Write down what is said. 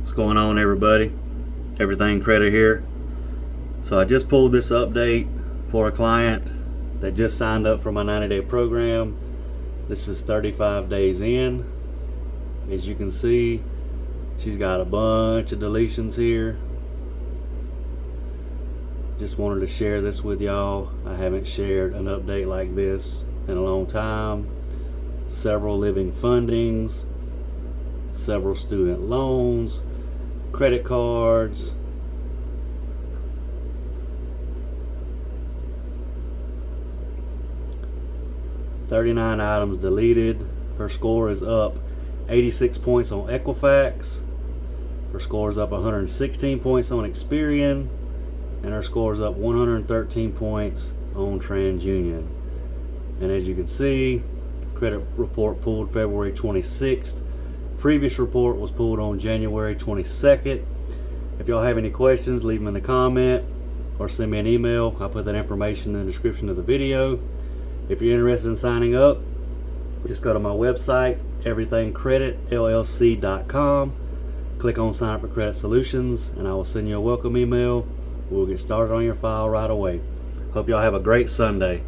What's going on, everybody? Everything Credit here. So I just pulled this update for a client that just signed up for my 90-day program. This is 35 days in. As you can see, she's got a bunch of deletions here. Just wanted to share this with y'all. I haven't shared an update like this in a long time. Several living fundings, several student loans, credit cards, $39 items deleted. Her score is up 86 points on Equifax. Her score is up 116 points on Experian, and her score is up 113 points on TransUnion. And as you can see, credit report pulled February 26th. Previous report was pulled on January 22nd. If y'all have any questions, leave them in the comment or send me an email. I'll put that information in the description of the video. If you're interested in signing up, just go to my website, everythingcreditllc.com. Click on Sign Up for Credit Solutions, and I will send you a welcome email. We'll get started on your file right away. Hope y'all have a great Sunday.